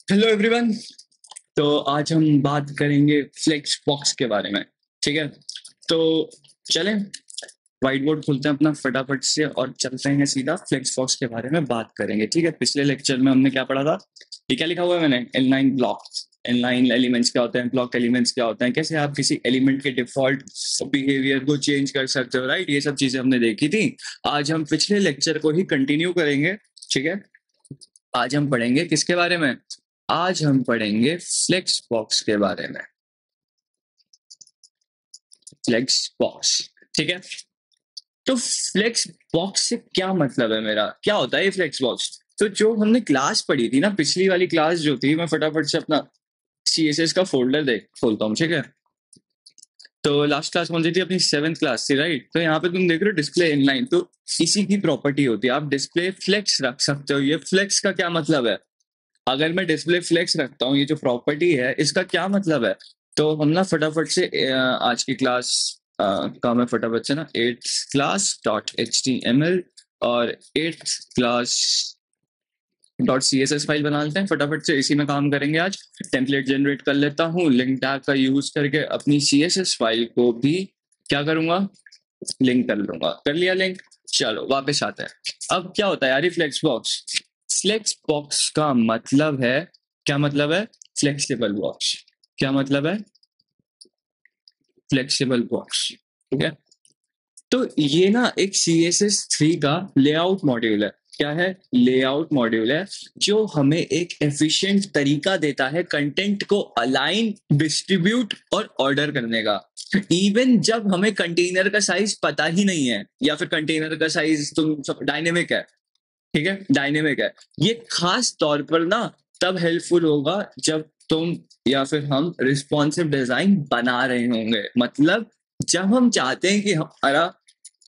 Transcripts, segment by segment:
Hello everyone. तो आज हम बात करेंगे फ्लेक्स बॉक्स के बारे में। ठीक है, तो चलें व्हाइट बोर्ड खोलते हैं अपना फटाफट से और चलते हैं सीधा फ्लेक्स बॉक्स के बारे में बात करेंगे। ठीक है, पिछले लेक्चर में हमने क्या पढ़ा था? ये क्या लिखा हुआ है मैंने? इनलाइन ब्लॉक्स, इनलाइन एलिमेंट्स क्या होते हैं, ब्लॉक एलिमेंट्स क्या होते हैं, कैसे आप किसी एलिमेंट के डिफॉल्ट बिहेवियर को चेंज कर सकते हो, राइट? ये सब चीजें हमने देखी थी। आज हम पिछले लेक्चर को ही कंटिन्यू करेंगे। ठीक है, आज हम पढ़ेंगे किसके बारे में? आज हम पढ़ेंगे फ्लेक्स बॉक्स के बारे में। फ्लेक्स बॉक्स, ठीक है। तो फ्लेक्स बॉक्स से क्या मतलब है मेरा? क्या होता है ये फ्लेक्स बॉक्स? तो जो हमने क्लास पढ़ी थी ना, पिछली वाली क्लास जो थी, मैं फटाफट से अपना सीएसएस का फोल्डर देख खोलता हूँ। ठीक है, तो लास्ट क्लास कौन सी थी अपनी? 7th क्लास थी, राइट? तो यहाँ पे तुम देख रहे हो डिस्प्ले इनलाइन, तो इसी की प्रॉपर्टी होती है, आप डिस्प्ले फ्लेक्स रख सकते हो। ये फ्लेक्स का क्या मतलब है? अगर मैं डिस्प्ले फ्लेक्स रखता हूँ, ये जो प्रॉपर्टी है इसका क्या मतलब है? तो हम ना फटाफट से आज की क्लास का मैं फटाफट से ना 8th क्लास डॉट HTML और 8th class dot CSS file बना लेते हैं। फटाफट से इसी में काम करेंगे आज। टेम्पलेट जनरेट कर लेता हूँ, लिंक टैग का यूज करके अपनी CSS फाइल को भी क्या करूंगा? लिंक कर लूंगा। कर लिया लिंक। चलो वापस आते हैं। अब क्या होता है यार ये फ्लेक्स बॉक्स? फ्लेक्स बॉक्स का मतलब है, क्या मतलब है? Flexible box. क्या मतलब है? फ्लेक्सिबल बॉक्स, ठीक है। तो ये ना एक CSS3 का लेआउट मॉड्यूल है। क्या है? लेआउट मॉड्यूल है जो हमें एक एफिशिएंट तरीका देता है कंटेंट को अलाइन, डिस्ट्रीब्यूट और ऑर्डर करने का। इवन जब हमें कंटेनर का साइज पता ही नहीं है, या फिर कंटेनर का साइज तुम डायनेमिक है, ठीक है, डायनेमिक है। ये खास तौर पर ना तब हेल्पफुल होगा जब तुम या फिर हम रिस्पॉन्सिव डिजाइन बना रहे होंगे। मतलब जब हम चाहते हैं कि हमारा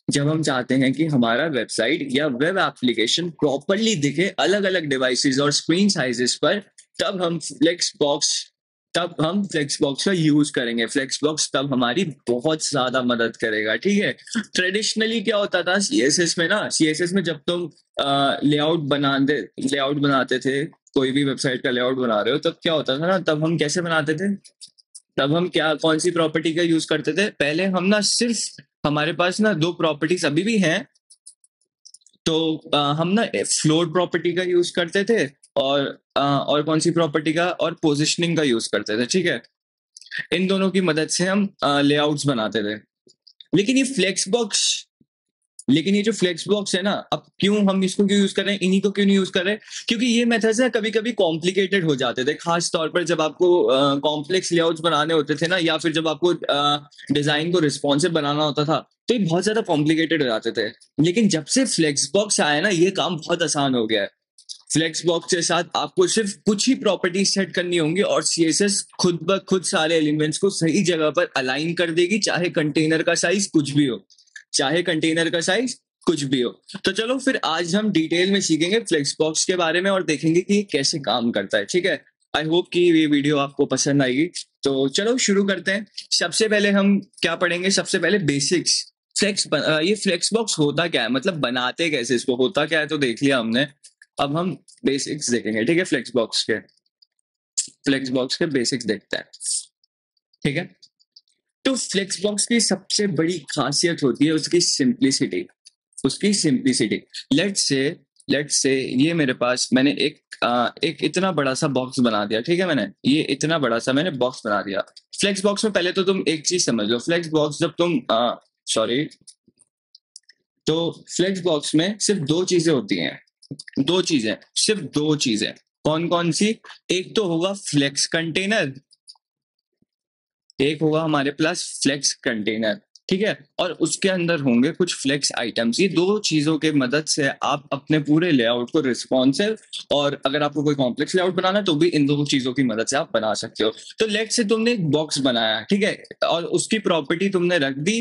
जब हम चाहते हैं कि हमारा वेबसाइट या वेब एप्लीकेशन प्रॉपरली दिखे अलग अलग डिवाइसेस और स्क्रीन साइजेस पर, तब हम फ्लेक्स बॉक्स तब हम फ्लेक्स बॉक्स का यूज करेंगे। फ्लेक्स बॉक्स तब हमारी बहुत ज्यादा मदद करेगा। ठीक है, ट्रेडिशनली क्या होता था सीएसएस में ना, सीएसएस में जब तुम लेआउट बनाते थे, कोई भी वेबसाइट का लेआउट बना रहे हो, तब क्या होता था ना, तब हम कैसे बनाते थे? तब हम क्या, कौन सी प्रॉपर्टी का यूज करते थे? पहले हम ना सिर्फ, हमारे पास ना दो प्रॉपर्टीज अभी भी हैं। तो हम ना फ्लोट प्रॉपर्टी का यूज करते थे और कौन सी प्रॉपर्टी का? और पोजिशनिंग का यूज करते थे। ठीक है, इन दोनों की मदद से हम लेआउट्स बनाते थे। लेकिन ये फ्लेक्स बॉक्स लेकिन ये जो फ्लेक्स बॉक्स है ना, अब क्यों हम इसको क्यों यूज कर रहे हैं, इन्हीं को क्यों नहीं यूज कर रहे? क्योंकि ये मेथड्स है कभी कभी कॉम्प्लिकेटेड हो जाते थे, खास तौर पर जब आपको कॉम्प्लेक्स लेआउट्स बनाने होते थे ना, या फिर जब आपको डिजाइन को रिस्पॉन्सिव बनाना होता था, तो ये बहुत ज्यादा कॉम्प्लिकेटेड हो जाते थे। लेकिन जब से फ्लेक्स बॉक्स आया ना, ये काम बहुत आसान हो गया है। फ्लेक्स बॉक्स के साथ आपको सिर्फ कुछ ही प्रॉपर्टीज सेट करनी होंगी और सीएसएस खुद ब खुद सारे एलिमेंट्स को सही जगह पर अलाइन कर देगी, चाहे कंटेनर का साइज कुछ भी हो। चाहे कंटेनर का साइज कुछ भी हो। तो चलो फिर आज हम डिटेल में सीखेंगे फ्लेक्स बॉक्स के बारे में और देखेंगे कि ये कैसे काम करता है। ठीक है, आई होप कि ये वीडियो आपको पसंद आएगी। तो चलो शुरू करते हैं। सबसे पहले हम क्या पढ़ेंगे? सबसे पहले बेसिक्स। ये फ्लेक्स बॉक्स होता क्या है, मतलब बनाते कैसे इसको, होता क्या है तो देख लिया हमने। अब हम बेसिक्स देखेंगे। ठीक है, फ्लेक्स बॉक्स के बेसिक्स देखते हैं। ठीक है, तो फ्लेक्स बॉक्स की सबसे बड़ी खासियत होती है उसकी सिंप्लिसिटी। उसकी सिंप्लिसिटी। लेट्स से ये मेरे पास, मैंने एक इतना बड़ा सा बॉक्स बना दिया। ठीक है, मैंने ये इतना बड़ा सा मैंने बॉक्स बना दिया। फ्लेक्स बॉक्स में पहले तो तुम एक चीज समझ लो, फ्लेक्स बॉक्स जब तुम सॉरी तो फ्लेक्स बॉक्स में सिर्फ दो चीजें होती हैं। दो चीजें, सिर्फ दो चीजें। कौन कौन सी? एक तो होगा फ्लेक्स कंटेनर, एक होगा हमारे पास फ्लेक्स कंटेनर। ठीक है, और उसके अंदर होंगे कुछ फ्लेक्स आइटम्स। ये दो चीजों के मदद से आप अपने पूरे लेआउट को रिस्पॉन्सिव, और अगर आपको कोई कॉम्प्लेक्स लेआउट बनाना है तो भी इन दो चीजों की मदद से आप बना सकते हो। तो लेट से तुमने एक बॉक्स बनाया, ठीक है, और उसकी प्रॉपर्टी तुमने रख दी।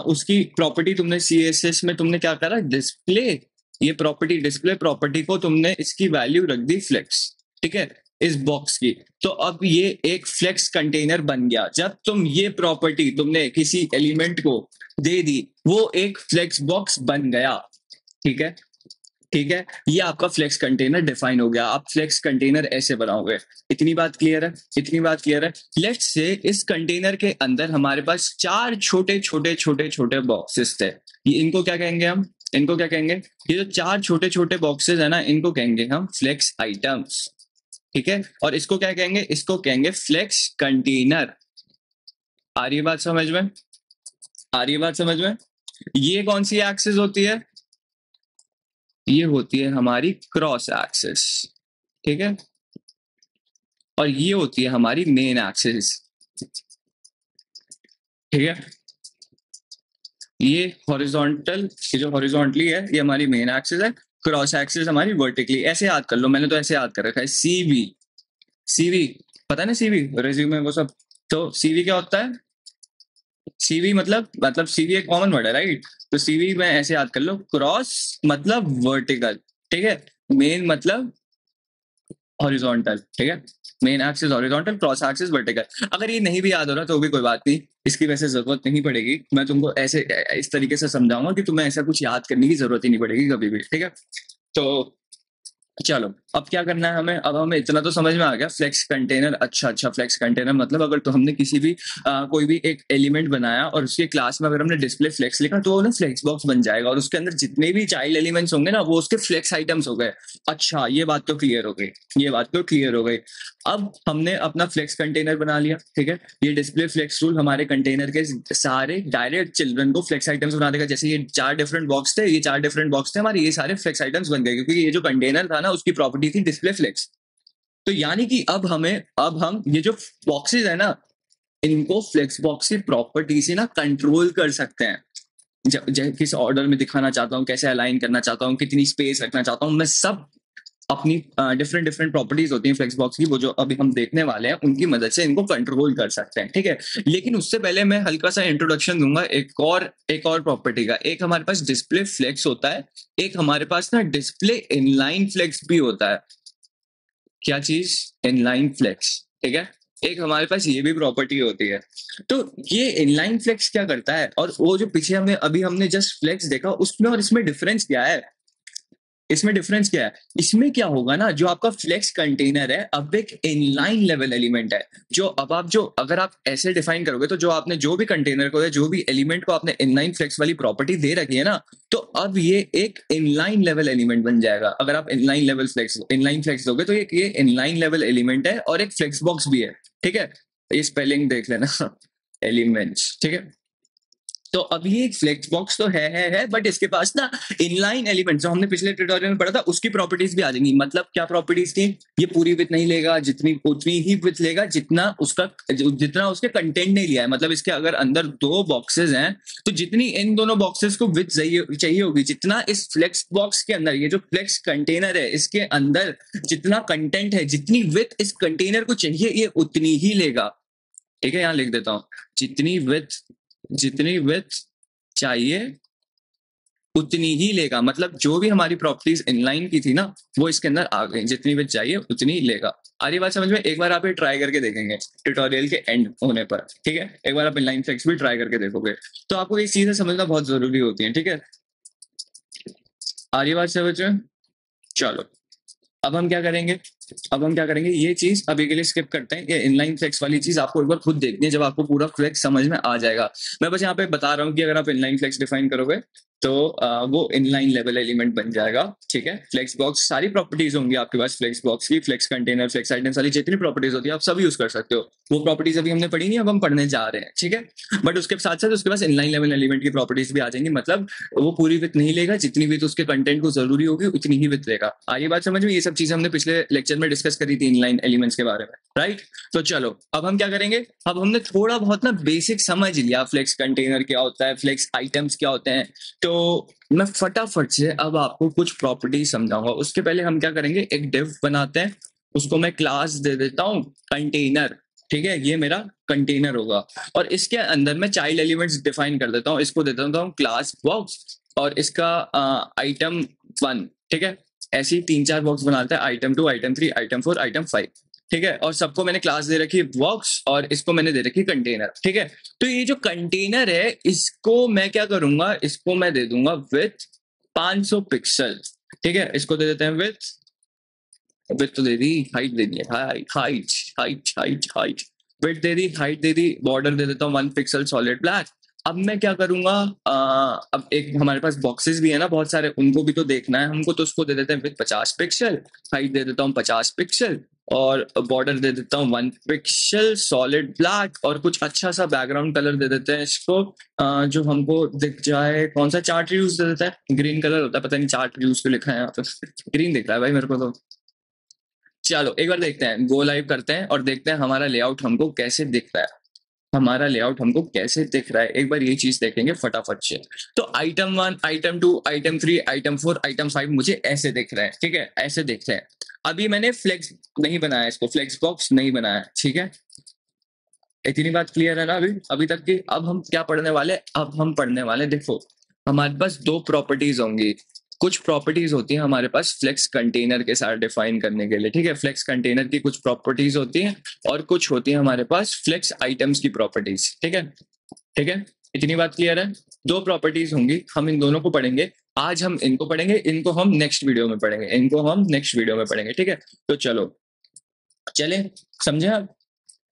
उसकी प्रॉपर्टी तुमने सीएसएस में तुमने क्या करा? डिस्प्ले। ये प्रॉपर्टी, डिस्प्ले प्रॉपर्टी को तुमने इसकी वैल्यू रख दी फ्लेक्स। ठीक है, इस बॉक्स की। तो अब ये एक फ्लेक्स कंटेनर बन गया। जब तुम ये प्रॉपर्टी तुमने किसी एलिमेंट को दे दी, वो एक फ्लेक्स बॉक्स बन गया। ठीक है, ठीक है, ये आपका फ्लेक्स कंटेनर डिफाइन हो गया। आप फ्लेक्स कंटेनर ऐसे बनाओगे। इतनी बात क्लियर है? इतनी बात क्लियर है? लेट्स से इस कंटेनर के अंदर हमारे पास 4 छोटे छोटे छोटे छोटे बॉक्सेस थे। ये इनको क्या कहेंगे हम? इनको क्या कहेंगे? ये जो 4 छोटे छोटे बॉक्सेस है ना, इनको कहेंगे हम फ्लेक्स आइटम्स। ठीक है, और इसको क्या कहेंगे? इसको कहेंगे फ्लेक्स कंटेनर। आ रही है बात समझ में? आ रही है बात समझ में? ये कौन सी एक्सिस होती है? ये होती है हमारी क्रॉस एक्सिस। ठीक है, और ये होती है हमारी मेन एक्सिस। ठीक है, ये हॉरिजॉन्टल, ये जो हॉरिजॉन्टली है ये हमारी मेन एक्सिस है, क्रॉस एक्सिस हमारी वर्टिकली। ऐसे याद कर लो, मैंने तो ऐसे याद कर रखा है। सीवी, सीवी पता है ना, सीवी रेज्यूमे वो सब। तो सीवी क्या होता है? सीवी मतलब सीवी एक कॉमन वर्ड है, राइट? तो सीवी में ऐसे याद कर लो, क्रॉस मतलब वर्टिकल, ठीक है, मेन मतलब हॉरिजॉन्टल। ठीक है, main axis horizontal, cross axis vertical. अगर ये नहीं भी याद हो रहा तो भी कोई बात नहीं, इसकी वैसे जरूरत नहीं पड़ेगी। मैं तुमको ऐसे इस तरीके से समझाऊंगा कि तुम्हें ऐसा कुछ याद करने की जरूरत ही नहीं पड़ेगी कभी भी। ठीक है, तो चलो अब क्या करना है हमें? अब हमें इतना तो समझ में आ गया, फ्लेक्स कंटेनर। अच्छा, फ्लेक्स कंटेनर मतलब अगर तो हमने किसी भी कोई भी एक एलिमेंट बनाया और उसके क्लास में अगर हमने डिस्प्ले फ्लेक्स लिखा तो वो ना फ्लेक्स बॉक्स बन जाएगा, और उसके अंदर जितने भी चाइल्ड एलिमेंट्स होंगे ना वो उसके फ्लेक्स आइटम्स हो गए। अच्छा, ये बात तो क्लियर हो गई, ये बात तो क्लियर हो गई। अब हमने अपना फ्लेक्स कंटेनर बना लिया। ठीक है, ये डिस्प्ले फ्लेक्स रूल हमारे कंटेनर के सारे डायरेक्ट चिल्ड्रन को फ्लेक्स आइटम्स बना देगा। जैसे ये 4 डिफरेंट बॉक्स थे, ये 4 डिफरेंट बॉक्स थे हमारे, ये सारे फ्लेक्स आइटम्स बन गए, क्योंकि ये जो कंटेनर था ना उसकी प्रॉपर्टी थी डिस्प्ले फ्लेक्स। तो यानी कि अब हम ये जो बॉक्सेस है ना, इनको फ्लेक्स बॉक्स की प्रॉपर्टी से ना कंट्रोल कर सकते हैं। किस ऑर्डर में दिखाना चाहता हूँ, कैसे अलाइन करना चाहता हूँ, कितनी स्पेस रखना चाहता हूँ, मैं सब अपनी डिफरेंट डिफरेंट प्रॉपर्टीज होती हैं फ्लेक्स बॉक्स की, वो जो अभी हम देखने वाले हैं उनकी मदद से इनको कंट्रोल कर सकते हैं। ठीक है, लेकिन उससे पहले मैं हल्का सा इंट्रोडक्शन दूंगा एक और प्रॉपर्टी का। एक हमारे पास डिस्प्ले फ्लेक्स होता है, एक हमारे पास ना डिस्प्ले इनलाइन फ्लेक्स भी होता है। क्या चीज? Inline flex. ठीक है, एक हमारे पास ये भी प्रॉपर्टी होती है। तो ये इनलाइन फ्लेक्स क्या करता है, और वो जो पीछे हमने जस्ट फ्लेक्स देखा उसमें और इसमें डिफरेंस क्या है? इसमें डिफरेंस क्या है? इसमें क्या होगा ना, जो आपका फ्लेक्स कंटेनर है अब एक इनलाइन लेवल एलिमेंट है। जो अब आप जो अगर आप ऐसे डिफाइन करोगे तो जो आपने जो भी कंटेनर को, जो भी एलिमेंट को आपने इनलाइन फ्लेक्स वाली प्रॉपर्टी दे रखी है ना, तो अब ये एक इनलाइन लेवल एलिमेंट बन जाएगा। अगर आप इनलाइन फ्लेक्स दोगे तो ये इनलाइन लेवल एलिमेंट है और एक फ्लेक्स बॉक्स भी है। ठीक है, ये स्पेलिंग देख लेना एलिमेंट्स। ठीक है, तो अब ये एक फ्लेक्स बॉक्स तो है, बट इसके पास ना इनलाइन एलिमेंट जो हमने पिछले ट्यूटोरियल में पढ़ा था उसकी प्रॉपर्टीज भी आ जाएंगी। मतलब क्या प्रॉपर्टीज थी? ये पूरी विड्थ नहीं लेगा, उतनी ही विड्थ लेगा जितना उसके कंटेंट ने लिया है। मतलब इसके अगर अंदर 2 बॉक्सेस हैं तो जितनी इन दोनों बॉक्सेस को विड्थ चाहिए होगी, जितना इस फ्लेक्स बॉक्स के अंदर, ये जो फ्लेक्स कंटेनर है इसके अंदर जितना कंटेंट है, जितनी विड्थ इस कंटेनर को चाहिए, ये उतनी ही लेगा। ठीक है, यहां लिख देता हूं, जितनी विड्थ चाहिए उतनी ही लेगा। मतलब जो भी हमारी प्रॉपर्टीज इनलाइन की थी ना वो इसके अंदर आ गई, जितनी विड्थ चाहिए उतनी लेगा। आ रही बात समझ में? एक बार आप ये ट्राई करके देखेंगे ट्यूटोरियल के एंड होने पर। ठीक है, एक बार आप इनलाइन फ्लेक्स भी ट्राई करके देखोगे तो आपको ये चीजें समझना बहुत जरूरी होती है। ठीक है, आ रही बात समझ में? चलो अब हम क्या करेंगे, ये चीज अभी के लिए स्किप करते हैं। ये इनलाइन फ्लेक्स वाली चीज आपको एक बार खुद देखनी है जब आपको पूरा फ्लेक्स समझ में आ जाएगा। मैं बस यहाँ पे बता रहा हूँ कि अगर आप इनलाइन फ्लेक्स डिफाइन करोगे तो वो इनलाइन लेवल एलिमेंट बन जाएगा। ठीक है, फ्लेक्स बॉक्स सारी प्रॉपर्टीज होंगी आपके पास फ्लेक्स बॉक्स की, फ्लेक्स कंटेनर, फ्लेक्स आइटम्स वाली जितनी प्रॉपर्टीज होती है आप सब यूज कर सकते हो। वो प्रॉपर्टीज अभी हमने पढ़ी नहीं, अब हम पढ़ने जा रहे हैं। ठीक है, बट उसके साथ साथ उसके पास इनलाइन लेवल एलिमेंट की प्रॉपर्टीज भी आ जाएंगी। मतलब वो पूरी विड्थ नहीं लेगा, जितनी विड्थ उसके कंटेंट को जरूरी होगी उतनी ही विड्थ लेगा। आगे बात समझ में? ये सब चीजें हमने पिछले लेक्चर में डिस्कस करी थी इनलाइन एलिमेंट्स के बारे में, राइट? तो चलो अब हम क्या करेंगे, अब हमने थोड़ा बहुत ना बेसिक समझ लिया, फ्लेक्स कंटेनर क्या होता है, फ्लेक्स आइटम्स क्या होते हैं। तो मैं फटाफट से अब आपको कुछ प्रॉपर्टी समझाऊंगा। उसके पहले हम क्या करेंगे, एक डिव बनाते हैं, उसको मैं क्लास दे देता हूं कंटेनर। ठीक है, ये मेरा कंटेनर होगा और इसके अंदर मैं चाइल्ड एलिमेंट्स डिफाइन कर देता हूँ। इसको दे देता हूँ क्लास बॉक्स और इसका आइटम 1। ठीक है, ऐसे ही 3-4 बॉक्स बनाते हैं, आइटम 2, आइटम 3, आइटम 4, आइटम 5। ठीक है, और सबको मैंने क्लास दे रखी है बॉक्स और इसको मैंने दे रखी है कंटेनर। ठीक है, तो ये जो कंटेनर है इसको मैं क्या करूंगा, इसको मैं दे दूंगा विथ 500 पिक्सल। ठीक है, इसको दे देते हैं विथ तो दे दी, हाइट दे दी, height height height height height, width दे दी, हाइट दे दी, बॉर्डर दे देता हूँ 1 पिक्सल सॉलिड ब्लैक। अब मैं क्या करूंगा, अब एक हमारे पास बॉक्सेस भी है ना बहुत सारे, उनको भी तो देखना है हमको, तो उसको दे देते हैं विथ 50 पिक्सल, हाइट दे देता हूँ 50 पिक्सल, और बॉर्डर दे देता हूँ 1 पिक्सल सॉलिड ब्लैक, और कुछ अच्छा सा बैकग्राउंड कलर दे देते हैं इसको, जो हमको दिख जाए। कौन सा चार्ट यूज दे देता है, ग्रीन कलर होता है, पता नहीं चार्ट यूज क्यों लिखा है यहाँ पे, ग्रीन दिख रहा है भाई मेरे को तो। चलो एक बार देखते हैं, गो लाइव करते हैं और देखते हैं हमारा लेआउट हमको कैसे दिख रहा है, हमारा लेआउट हमको कैसे दिख रहा है, एक बार ये चीज देखेंगे फटाफट से। तो item 1, item 2, item 3, item 4, item 5 मुझे ऐसे दिख रहा है, ठीक है, ऐसे दिख रहे हैं। अभी मैंने फ्लेक्स नहीं बनाया, इसको फ्लेक्स बॉक्स नहीं बनाया, ठीक है, इतनी बात क्लियर है ना अभी अभी तक की। अब हम क्या पढ़ने वाले, अब हम पढ़ने वाले, देखो हमारे पास दो प्रॉपर्टीज होंगी, कुछ प्रॉपर्टीज होती हैं हमारे पास फ्लेक्स कंटेनर के साथ डिफाइन करने के लिए, ठीक है, फ्लेक्स कंटेनर की कुछ प्रॉपर्टीज होती हैं और कुछ होती है हमारे पास फ्लेक्स आइटम्स की प्रॉपर्टीज, ठीक है, ठीक है, इतनी बात क्लियर है। दो प्रॉपर्टीज होंगी, हम इन दोनों को पढ़ेंगे, आज हम इनको पढ़ेंगे, इनको हम नेक्स्ट वीडियो में पढ़ेंगे, इनको हम नेक्स्ट वीडियो में पढ़ेंगे, ठीक है। तो चलो चले, समझे आप,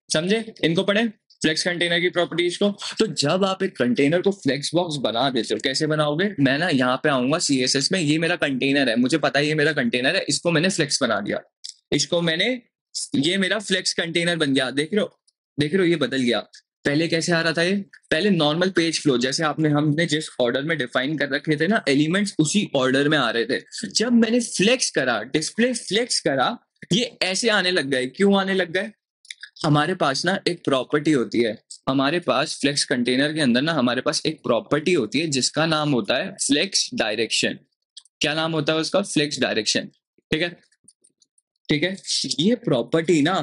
समझे, इनको पढ़े फ्लेक्स कंटेनर की प्रॉपर्टीज को। तो जब आप एक कंटेनर को फ्लेक्स बॉक्स बना देते हो, कैसे बनाओगे, मैं ना यहाँ पे आऊंगा CSS में, ये मेरा कंटेनर है, मुझे पता है ये मेरा कंटेनर है, इसको मैंने फ्लेक्स बना दिया, इसको मैंने, ये मेरा फ्लेक्स कंटेनर बन गया, देख रहे हो, देख रहे हो, ये बदल गया। पहले कैसे आ रहा था ये, पहले नॉर्मल पेज फ्लो जैसे आपने हमने जिस ऑर्डर में डिफाइन कर रखे थे ना एलिमेंट्स, उसी ऑर्डर में आ रहे थे। जब मैंने फ्लेक्स करा, डिस्प्ले फ्लेक्स करा, ये ऐसे आने लग गए, क्यों आने लग गए, हमारे पास ना एक प्रॉपर्टी होती है, हमारे पास फ्लेक्स कंटेनर के अंदर ना हमारे पास एक प्रॉपर्टी होती है जिसका नाम होता है फ्लेक्स डायरेक्शन। क्या नाम होता है उसका, फ्लेक्स डायरेक्शन, ठीक है, ठीक है। ये प्रॉपर्टी ना,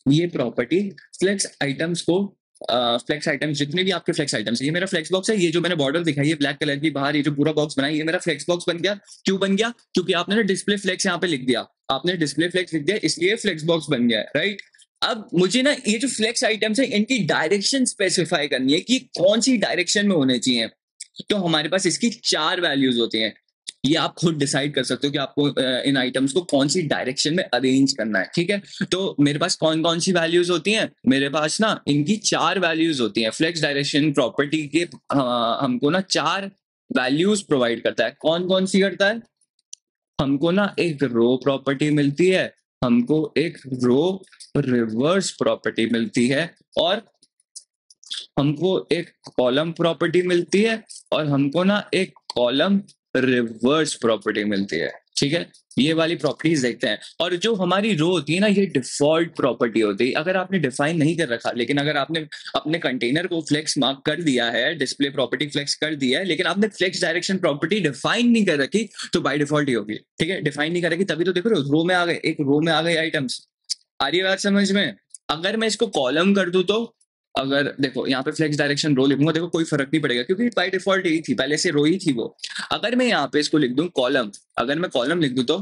ये प्रॉपर्टी फ्लेक्स आइटम्स को, फ्लेक्स आइटम्स जितने भी आपके फ्लेक्स आइटम्स, ये मेरा फ्लेक्स बॉक्स है, ये जो मैंने बॉर्डर दिखाई है ब्लैक कलर की बाहर, ये जो पूरा बॉक्स बना है, ये मेरा फ्लेक्स बॉक्स बन गया। क्यों बन गया, क्योंकि आपने ना डिस्प्ले फ्लेक्स यहाँ पे लिख दिया, आपने डिस्प्ले फ्लेक्स लिख दिया, इसलिए फ्लेक्स बॉक्स बन गया है, राइट। अब मुझे ना ये जो फ्लेक्स आइटम्स है इनकी डायरेक्शन स्पेसिफाई करनी है कि कौन सी डायरेक्शन में होने चाहिए। तो हमारे पास इसकी 4 वैल्यूज होती हैं, ये आप खुद डिसाइड कर सकते हो कि आपको इन आइटम्स को कौन सी डायरेक्शन में अरेंज करना है, ठीक है। तो मेरे पास कौन कौन सी वैल्यूज होती हैं, मेरे पास ना इनकी 4 वैल्यूज होती हैं, फ्लेक्स डायरेक्शन प्रॉपर्टी के हमको ना 4 वैल्यूज प्रोवाइड करता है। कौन कौन सी करता है, हमको ना एक रो प्रॉपर्टी मिलती है, हमको एक रो रिवर्स प्रॉपर्टी मिलती है, और हमको एक कॉलम प्रॉपर्टी मिलती है, और हमको ना एक कॉलम रिवर्स प्रॉपर्टी मिलती है, ठीक है। ये वाली प्रॉपर्टीज देखते हैं। और जो हमारी रो होती है ना, ये डिफॉल्ट प्रॉपर्टी होती है, अगर आपने डिफाइन नहीं कर रखा, लेकिन अगर आपने अपने कंटेनर को फ्लेक्स मार्क कर दिया है, डिस्प्ले प्रॉपर्टी फ्लेक्स कर दिया है, लेकिन आपने फ्लेक्स डायरेक्शन प्रॉपर्टी डिफाइन नहीं कर रखी, तो बाय डिफॉल्ट ही होगी, ठीक है। डिफाइन नहीं कर रखी तभी तो देखो रो में आ गए, एक रो में आ गए आइटम्स, आ रही है बात समझ में। अगर मैं इसको कॉलम कर दूं तो, अगर देखो यहाँ पे फ्लेक्स डायरेक्शन रो लिखूंगा, देखो कोई फर्क नहीं पड़ेगा क्योंकि बाय डिफॉल्ट यही थी, पहले से रो ही थी वो। अगर मैं यहाँ पे इसको लिख दूं कॉलम, अगर मैं कॉलम लिख दूं तो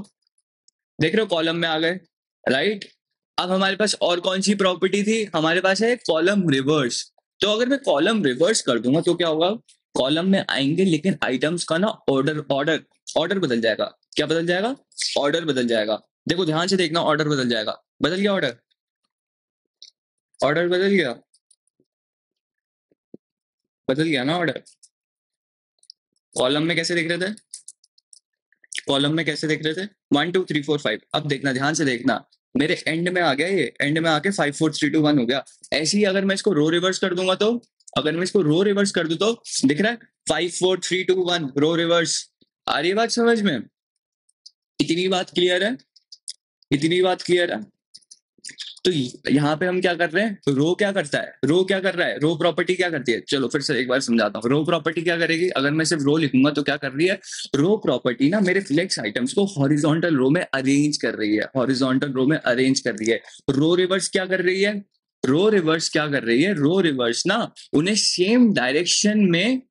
देख रहे हो कॉलम में आ गए, राइट। अब हमारे पास और कौन सी प्रॉपर्टी थी, हमारे पास है कॉलम रिवर्स। तो अगर मैं कॉलम रिवर्स कर दूंगा तो क्या होगा, कॉलम में आएंगे लेकिन आइटम्स का ना ऑर्डर ऑर्डर ऑर्डर बदल जाएगा। क्या बदल जाएगा, ऑर्डर बदल जाएगा। देखो ध्यान से देखना, ऑर्डर बदल जाएगा, बदल गया ऑर्डर, ऑर्डर बदल गया, बदल गया ना ऑर्डर। कॉलम में कैसे देख रहे थे, कॉलम में कैसे देख रहे थे 1 2 3 4 5, अब देखना ध्यान से देखना, मेरे एंड में आ गया, ये एंड में आके 5 4 3 2 1 हो गया। ऐसे ही अगर मैं इसको रो रिवर्स कर दूंगा तो, अगर मैं इसको रो रिवर्स कर दूं तो दिख रहा है 5 4 3 2 1 रो रिवर्स। आ रही है बात समझ में, इतनी बात क्लियर है, इतनी बात क्लियर है। तो यहाँ पे हम क्या कर रहे हैं, रो क्या करता है, रो क्या कर रहा है, रो प्रॉपर्टी क्या करती है, चलो फिर से एक बार समझाता हूँ। रो प्रॉपर्टी क्या करेगी, अगर मैं सिर्फ रो लिखूंगा तो क्या कर रही है, रो प्रॉपर्टी ना मेरे फ्लेक्स आइटम्स को हॉरिजॉन्टल रो में अरेंज कर रही है, हॉरिजॉन्टल रो में अरेंज कर रही है। रो रिवर्स क्या कर रही है, रो रिवर्स क्या कर रही है, रो रिवर्स ना उन्हें सेम डायरेक्शन में,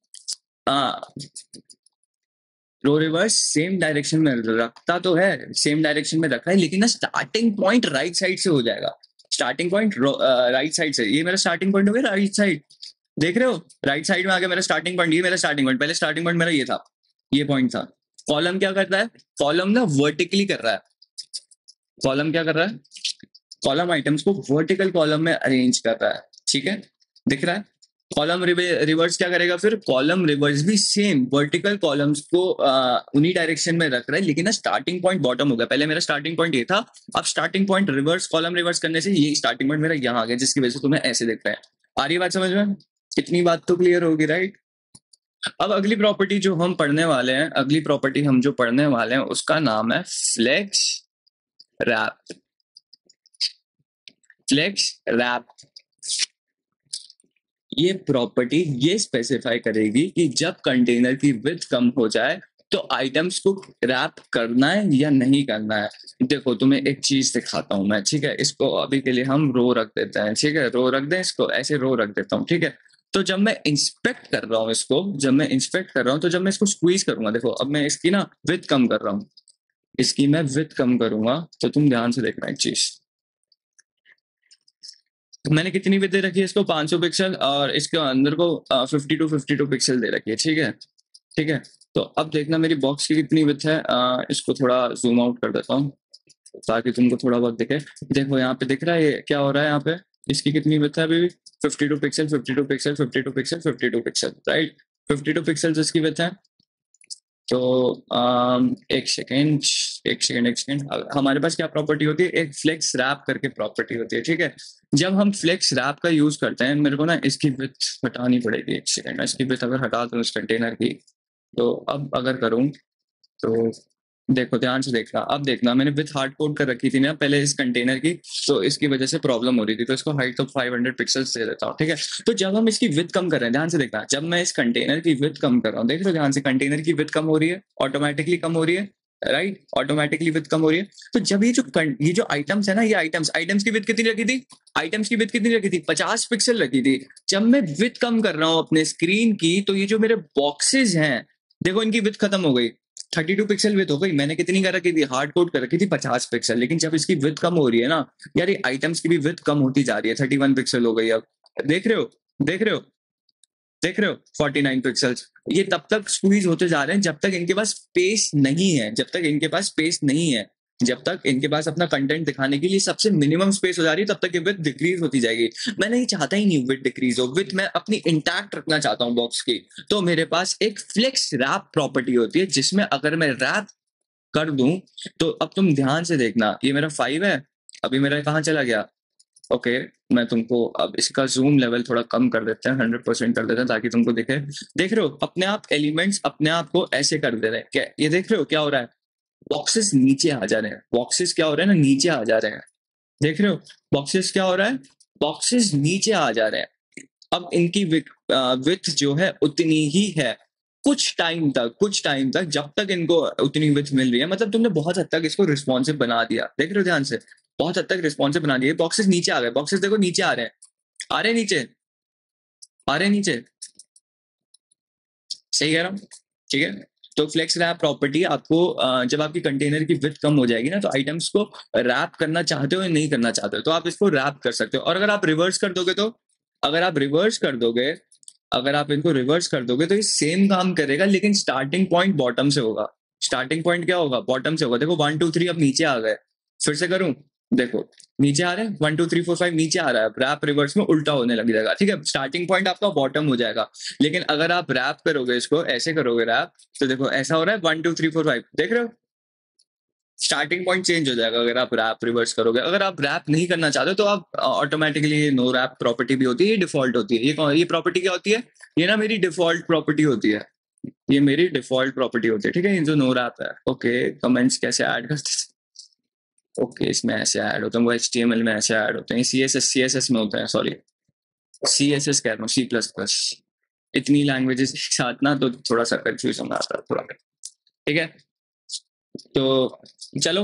रो रिवर्स सेम डायरेक्शन में रखता तो है, सेम डायरेक्शन में रखा है, लेकिन ना स्टार्टिंग पॉइंट राइट साइड से हो जाएगा, स्टार्टिंग पॉइंट राइट साइड से। ये मेरा स्टार्टिंग पॉइंट हो गया राइट साइड, देख रहे हो राइट साइड में आ गया मेरा स्टार्टिंग पॉइंट, ये मेरा स्टार्टिंग पॉइंट, पहले स्टार्टिंग पॉइंट मेरा ये था, ये पॉइंट था, कॉलम क्या कर रहा है, कॉलम ना वर्टिकली कर रहा है, कॉलम क्या कर रहा है, कॉलम आइटम्स को वर्टिकल कॉलम में अरेंज कर रहा है, ठीक है, दिख रहा है। कॉलम रिवर्स क्या करेगा फिर, कॉलम रिवर्स भी सेम वर्टिकल कॉलम्स को उन्हीं डायरेक्शन में रख रहा है, लेकिन ना स्टार्टिंग पॉइंट बॉटम हो गया, पहले मेरा स्टार्टिंग पॉइंट ये था, अब starting point reverse, column reverse करने से ये स्टार्टिंग पॉइंट मेरा यहाँ आ गया, जिसकी वजह से तुम्हें ऐसे दिख रहा है। आ रही बात समझ में, इतनी बात तो क्लियर होगी राइट। अब अगली प्रॉपर्टी जो हम पढ़ने वाले हैं, अगली प्रॉपर्टी हम जो पढ़ने वाले हैं उसका नाम है फ्लेक्स रैप, फ्लेक्स रैप। ये प्रॉपर्टी ये स्पेसिफाई करेगी कि जब कंटेनर की विड्थ कम हो जाए तो आइटम्स को रैप करना है या नहीं करना है। देखो तुम्हें एक चीज दिखाता हूं मैं, ठीक है, इसको अभी के लिए हम रो रख देते हैं, ठीक है, रो रख दें इसको, ऐसे रो रख देता हूँ, ठीक है। तो जब मैं इंस्पेक्ट कर रहा हूँ इसको, जब मैं इंस्पेक्ट कर रहा हूँ, तो जब मैं इसको स्क्वीज करूंगा, देखो अब मैं इसकी ना विड्थ कम कर रहा हूँ, इसकी मैं विड्थ कम करूंगा, तो तुम ध्यान से देखना एक चीज, मैंने कितनी विड्थ दे रखी है इसको, 500 पिक्सल, और इसके अंदर को 52 पिक्सल दे रखी है, ठीक है, ठीक है। तो अब देखना मेरी बॉक्स की कितनी विड्थ है, इसको थोड़ा जूम आउट कर देता हूँ ताकि तुमको थोड़ा बहुत दिखे। देखो यहाँ पे दिख रहा है ये क्या हो रहा है, यहाँ पे इसकी कितनी विड्थ है अभी भी, 52 pixel, 52 pixel, 52 pixel, 52 pixel, right, 52 pixel इसकी विड्थ है। तो एक सेकेंड, एक सेकेंड, हमारे पास क्या प्रॉपर्टी होती है, एक फ्लेक्स रैप करके प्रॉपर्टी होती है, ठीक है। जब हम फ्लेक्स रैप का यूज करते हैं, मेरे को ना इसकी विड्थ हटानी पड़ेगी, एक सेकेंड, इसकी विड्थ अगर हटा दूं इस कंटेनर की, तो अब अगर करूं तो देखो ध्यान से देखना, अब देखना मैंने विथ हार्ड कोड कर रखी थी ना पहले इस कंटेनर की, तो इसकी वजह से प्रॉब्लम हो रही थी, तो इसको हाइट ऑफ 500 पिक्सल्स दे देता हूँ, ठीक है। तो जब हम इसकी विथ कम कर रहे हैं, ध्यान से देखना, जब मैं इस कंटेनर की विथ कम कर रहा हूँ, देख रहे हो ध्यान से, कंटेनर की विथ कम हो रही है, ऑटोमेटिकली कम हो रही है, राइट, ऑटोमेटिकली विथ कम हो रही है। तो जब ये जो आइटम्स है ना, ये आइटम्स की विथ कितनी रखी थी, आइटम्स की विथ कितनी रखी थी, 50 पिक्सल रखी थी। जब मैं विथ कम कर रहा हूँ अपने स्क्रीन की, तो ये जो मेरे बॉक्सेस हैं, देखो इनकी विथ खत्म हो गई, 32 पिक्सल विथ हो गई, मैंने कितनी कर रखी थी, हार्ड कोड कर रखी थी 50 पिक्सल, लेकिन जब इसकी विथ कम हो रही है ना यार, ये आइटम्स की भी विथ कम होती जा रही है, 31 पिक्सल हो गई अब, देख रहे हो, देख रहे हो, देख रहे हो, 49 पिक्सल्स। ये तब तक स्क्वीज होते जा रहे हैं जब तक इनके पास स्पेस नहीं है, जब तक इनके पास स्पेस नहीं है, जब तक इनके पास अपना कंटेंट दिखाने के लिए सबसे मिनिमम स्पेस हो जा रही है, तब तक ये विथ डिक्रीज होती जाएगी। मैं नहीं चाहता ही नहीं विथ डिक्रीज हो, विथ मैं अपनी इंटैक्ट रखना चाहता हूँ बॉक्स की। तो मेरे पास एक फ्लेक्स रैप प्रॉपर्टी होती है, जिसमें अगर मैं रैप कर दूं, तो अब तुम ध्यान से देखना, ये मेरा 5 है, अभी मेरा कहाँ चला गया, ओके, मैं तुमको अब इसका जूम लेवल थोड़ा कम कर देते हैं, 100% कर देते हैं ताकि तुमको दिखे। देख रहे हो अपने आप एलिमेंट्स अपने आप को ऐसे कर दे रहे हैं, क्या ये देख रहे हो क्या हो रहा है, बॉक्सेस नीचे आ जा रहे हैं, बॉक्सेस क्या हो रहे हैं ना, नीचे आ जा रहे हैं, देख रहे हो, बॉक्सेस क्या हो रहा है, बॉक्सेस नीचे आ जा रहे हैं। अब इनकी विथ जो है उतनी ही है, कुछ टाइम तक जब तक इनको उतनी विथ मिल रही है, मतलब तुमने बहुत हद तक इसको रिस्पॉन्सिव बना दिया, देख रहे हो ध्यान से, बहुत हद तक रिस्पॉन्सिव बना दिया, बॉक्सेस नीचे आ गए, बॉक्सेस देखो नीचे आ रहे हैं, आ रहे हैं नीचे, आ रहे हैं नीचे, सही कह रहा हूँ, ठीक है। तो फ्लेक्स रैप प्रॉपर्टी आपको जब आपकी कंटेनर की विड्थ कम हो जाएगी ना, तो आइटम्स को रैप करना चाहते हो या नहीं करना चाहते हो, तो आप इसको रैप कर सकते हो। और अगर आप रिवर्स कर दोगे, तो अगर आप रिवर्स कर दोगे, अगर आप इनको रिवर्स कर दोगे, तो ये सेम काम करेगा, लेकिन स्टार्टिंग पॉइंट बॉटम से होगा। स्टार्टिंग पॉइंट क्या होगा, बॉटम से होगा। देखो 1 2 3 अब नीचे आ गए, फिर से करूं, देखो नीचे आ रहे हैं, 1 2 3 4 5 नीचे आ रहा है, रैप रिवर्स में उल्टा होने लग जाएगा, ठीक है, स्टार्टिंग पॉइंट आपका बॉटम हो जाएगा। लेकिन अगर आप रैप करोगे, इसको ऐसे करोगे रैप, तो देखो ऐसा हो रहा है, 1 2 3 4 5, देख रहे हो, स्टार्टिंग पॉइंट चेंज हो जाएगा अगर आप रैप रिवर्स करोगे। अगर आप रैप नहीं करना चाहते तो आप ऑटोमेटिकली नो रैप प्रॉपर्टी भी होती है, ये डिफॉल्ट होती है। ये प्रॉपर्टी क्या होती है, ये ना मेरी डिफॉल्ट प्रॉपर्टी होती है, ये मेरी डिफॉल्ट प्रॉपर्टी होती है, ठीक है, ये जो नो रैप है। ओके, कमेंट्स कैसे ऐड करते हैं, ओके, इसमें ऐसे ऐड होते हैं, वो HTML में ऐसे ऐड होते हैं, CSS में होते हैं, सॉरी CSS कह रहा हूँ, C++, इतनी लैंग्वेजेस एक साथ ना, तो थोड़ा सा कंफ्यूजन आता है थोड़ा, ठीक है। तो चलो